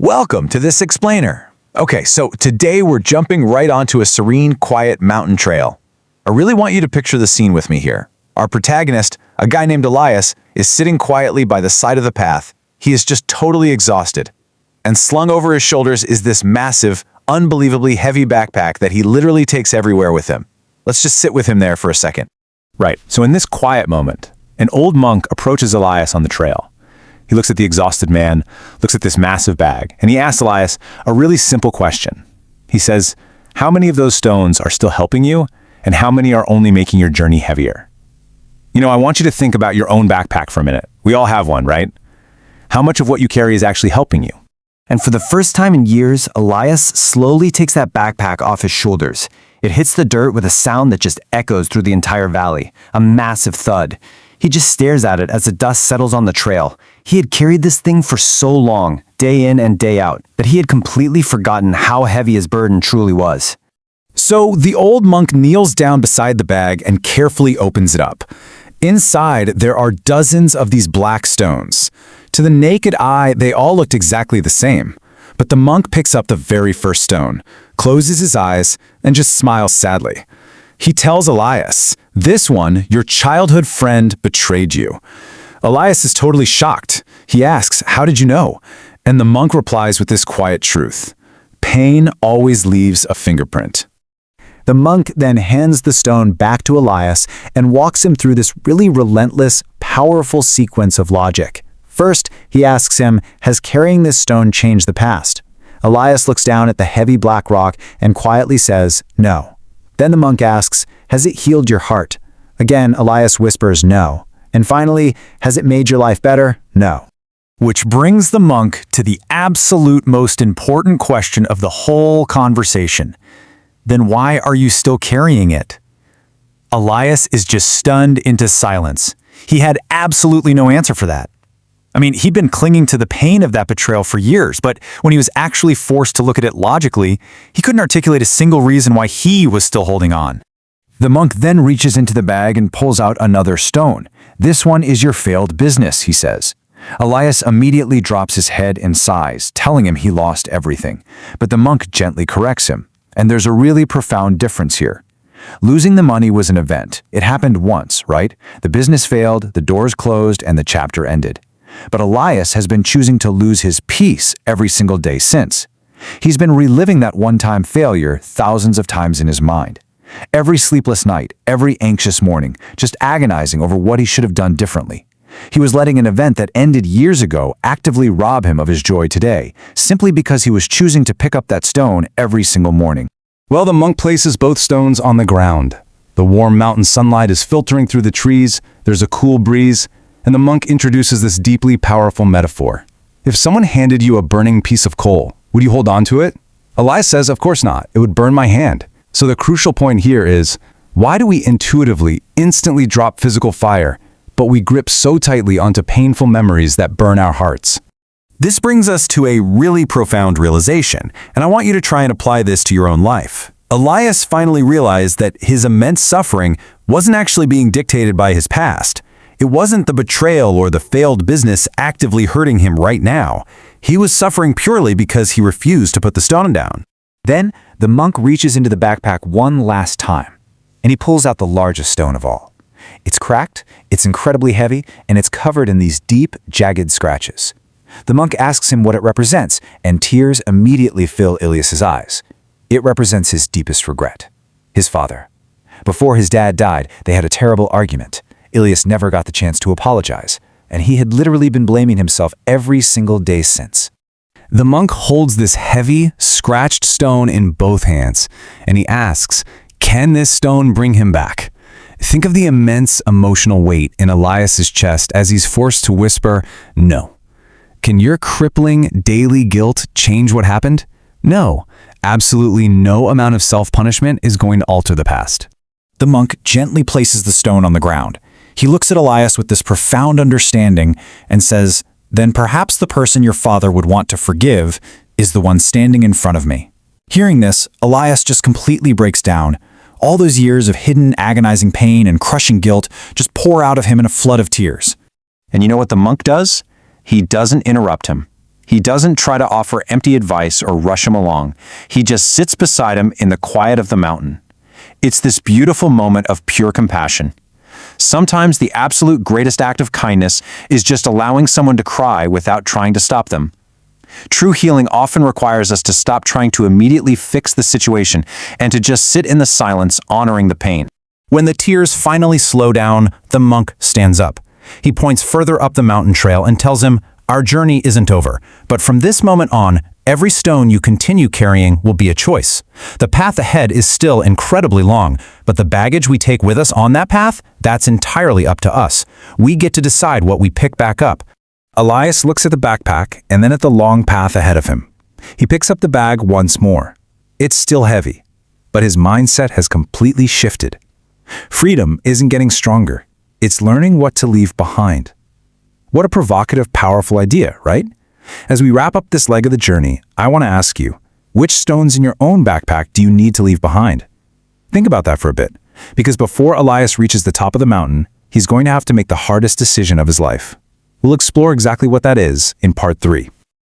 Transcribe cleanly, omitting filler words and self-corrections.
Welcome to this explainer. Okay, so today we're jumping right onto a serene, quiet mountain trail. I really want you to picture the scene with me here. Our protagonist, a guy named Elias, is sitting quietly by the side of the path. He is just totally exhausted. And slung over his shoulders is this massive, unbelievably heavy backpack that he literally takes everywhere with him. Let's just sit with him there for a second. Right, so in this quiet moment, an old monk approaches Elias on the trail. He looks at the exhausted man, looks at this massive bag, and he asks Elias a really simple question. He says, how many of those stones are still helping you, and how many are only making your journey heavier? You know, I want you to think about your own backpack for a minute. We all have one, right? How much of what you carry is actually helping you? And for the first time in years, Elias slowly takes that backpack off his shoulders. It hits the dirt with a sound that just echoes through the entire valley, a massive thud. He just stares at it as the dust settles on the trail. He had carried this thing for so long, day in and day out, that he had completely forgotten how heavy his burden truly was. So the old monk kneels down beside the bag and carefully opens it up. Inside, there are dozens of these black stones. To the naked eye, they all looked exactly the same. But the monk picks up the very first stone, closes his eyes, and just smiles sadly. He tells Elias, "This one, your childhood friend, betrayed you." Elias is totally shocked. He asks, "How did you know?" And the monk replies with this quiet truth: "Pain always leaves a fingerprint." The monk then hands the stone back to Elias and walks him through this really relentless, powerful sequence of logic. First, he asks him, has carrying this stone changed the past? Elias looks down at the heavy black rock and quietly says, no. Then the monk asks, has it healed your heart? Again, Elias whispers, no. And finally, has it made your life better? No. Which brings the monk to the absolute most important question of the whole conversation. Then why are you still carrying it? Elias is just stunned into silence. He had absolutely no answer for that. I mean, he'd been clinging to the pain of that betrayal for years, but when he was actually forced to look at it logically, he couldn't articulate a single reason why he was still holding on. The monk then reaches into the bag and pulls out another stone. This one is your failed business, he says. Elias immediately drops his head and sighs, telling him he lost everything. But the monk gently corrects him, and there's a really profound difference here. Losing the money was an event. It happened once, right? The business failed, the doors closed, and the chapter ended. But Elias has been choosing to lose his peace every single day since. He's been reliving that one-time failure thousands of times in his mind. Every sleepless night, every anxious morning, just agonizing over what he should have done differently. He was letting an event that ended years ago actively rob him of his joy today, simply because he was choosing to pick up that stone every single morning. Well, the monk places both stones on the ground. The warm mountain sunlight is filtering through the trees, there's a cool breeze, and the monk introduces this deeply powerful metaphor. If someone handed you a burning piece of coal, would you hold on to it? Elias says, of course not. It would burn my hand. So the crucial point here is, why do we intuitively, instantly drop physical fire, but we grip so tightly onto painful memories that burn our hearts? This brings us to a really profound realization, and I want you to try and apply this to your own life. Elias finally realized that his immense suffering wasn't actually being dictated by his past. It wasn't the betrayal or the failed business actively hurting him right now. He was suffering purely because he refused to put the stone down. Then, the monk reaches into the backpack one last time, and he pulls out the largest stone of all. It's cracked, it's incredibly heavy, and it's covered in these deep, jagged scratches. The monk asks him what it represents, and tears immediately fill Elias's eyes. It represents his deepest regret, his father. Before his dad died, they had a terrible argument. Elias never got the chance to apologize, and he had literally been blaming himself every single day since. The monk holds this heavy, scratched stone in both hands, and he asks, can this stone bring him back? Think of the immense emotional weight in Elias's chest as he's forced to whisper, no. Can your crippling daily guilt change what happened? No, absolutely no amount of self-punishment is going to alter the past. The monk gently places the stone on the ground. He looks at Elias with this profound understanding and says, then perhaps the person your father would want to forgive is the one standing in front of me. Hearing this, Elias just completely breaks down. All those years of hidden, agonizing pain and crushing guilt just pour out of him in a flood of tears. And you know what the monk does? He doesn't interrupt him. He doesn't try to offer empty advice or rush him along. He just sits beside him in the quiet of the mountain. It's this beautiful moment of pure compassion. Sometimes the absolute greatest act of kindness is just allowing someone to cry without trying to stop them. True healing often requires us to stop trying to immediately fix the situation and to just sit in the silence, honoring the pain. When the tears finally slow down, the monk stands up. He points further up the mountain trail and tells him, "Our journey isn't over, but from this moment on, every stone you continue carrying will be a choice. The path ahead is still incredibly long, but the baggage we take with us on that path, that's entirely up to us. We get to decide what we pick back up." Elias looks at the backpack and then at the long path ahead of him. He picks up the bag once more. It's still heavy, but his mindset has completely shifted. Freedom isn't getting stronger. It's learning what to leave behind. What a provocative, powerful idea, right? As we wrap up this leg of the journey, I want to ask you, which stones in your own backpack do you need to leave behind? Think about that for a bit, because before Elias reaches the top of the mountain, he's going to have to make the hardest decision of his life. We'll explore exactly what that is in part 3.